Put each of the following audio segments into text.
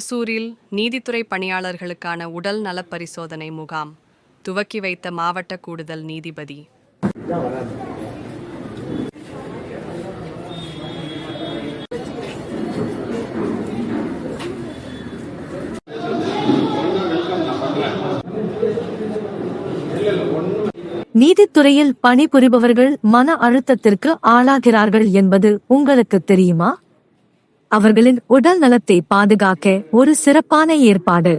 ஓசூரில் நீதித்துறை பணியாளர்களுக்கான உடல் நலப் பரிசோதனை முகாம் துவக்கி வைத்த மாவட்ட கூடுதல் நீதிபதி. நீதித்துறையில் பணிபுரிபவர்கள் மன அழுத்தத்திற்கு ஆளாகிறார்கள் என்பது உங்களுக்கு தெரியுமா? அவர்களின் உடல் நலத்தை பாதுகாக்க ஒரு சிறப்பான ஏற்பாடு.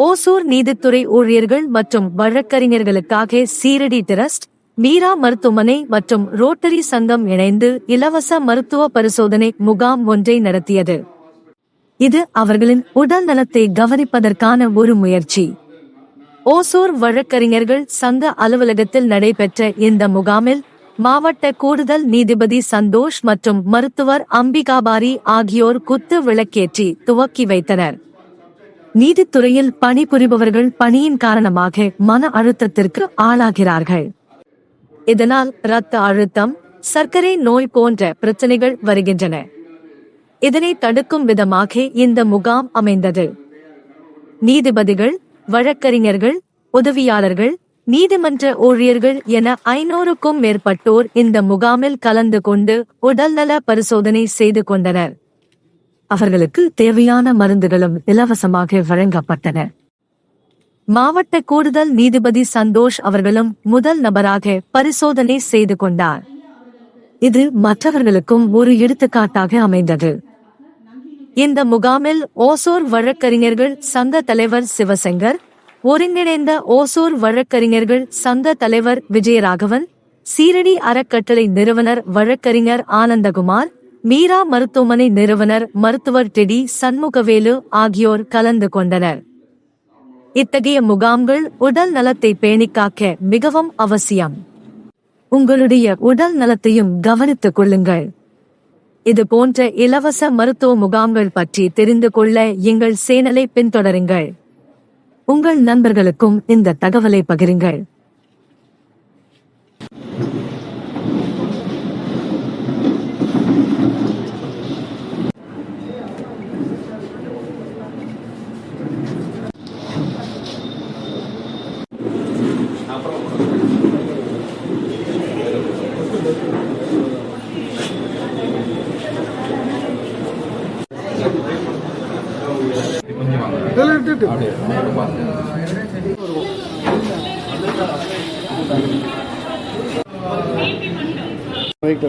ஓசூர் நீதித்துறை ஊழியர்கள் மற்றும் வழக்கறிஞர்களுக்காக சீரடி டிரஸ்ட், மீரா மருத்துவமனை மற்றும் ரோட்டரி சங்கம் இணைந்து இலவச மருத்துவ பரிசோதனை முகாம் ஒன்றை நடத்தியது. இது அவர்களின் உடல் நலத்தை கவனிப்பதற்கான ஒரு முயற்சி. ஓசூர் வழக்கறிஞர்கள் சங்க அலுவலகத்தில் நடைபெற்ற இந்த முகாமில் மாவட்ட கூடுதல் நீதிபதி சந்தோஷ் மற்றும் மருத்துவர் அம்பிகாபாரி ஆகியோர் குத்து விளக்கேற்றி துவக்கி வைத்தனர். நீதித்துறையில் பணிபுரிபவர்கள் பணியின் காரணமாக மன அழுத்தத்திற்கு ஆளாகிறார்கள். இதனால் இரத்த அழுத்தம், சர்க்கரை நோய் போன்ற பிரச்சனைகள் வருகின்றன. இதனை தடுக்கும் விதமாக இந்த முகாம் அமைந்தது. நீதிபதிகள், வழக்கறிஞர்கள், உதவியாளர்கள், நீதிமன்ற ஊழியர்கள் என 500க்கும் மேற்பட்டோர் இந்த முகாமில் கலந்து கொண்டு உடல்நல பரிசோதனை செய்து கொண்டனர். அவர்களுக்கு தேவையான மருந்துகளும் இலவசமாக வழங்கப்பட்டன. மாவட்ட கூடுதல் நீதிபதி சந்தோஷ் அவர்களும் முதல் நபராக பரிசோதனை செய்து கொண்டார். இது மற்றவர்களுக்கும் ஒரு எடுத்துக்காட்டாக அமைந்தது. இந்த முகாமில் ஓசூர் வழக்கறிஞர்கள் சங்க தலைவர் சிவசங்கர், ஒருங்கிணைந்த ஓசூர் வழக்கறிஞர்கள் சங்க தலைவர் விஜயராகவன், சீரடி அறக்கட்டளை நிறுவனர் வழக்கறிஞர் ஆனந்தகுமார், மீரா மருத்துவமனை நிறுவனர் மருத்துவர் டெடி சண்முகவேலு ஆகியோர் கலந்து கொண்டனர். இத்தகைய முகாம்கள் உடல் நலத்தை பேணிக்காக்க மிகவும் அவசியம். உங்களுடைய உடல் நலத்தையும் கவனித்துக் கொள்ளுங்கள். இது போன்ற இலவச மருத்துவ முகாம்கள் பற்றி தெரிந்து கொள்ள எங்கள் சேனலை பின்தொடருங்கள். உங்கள் நண்பர்களுக்கும் இந்த தகவலை பகிருங்கள். Right.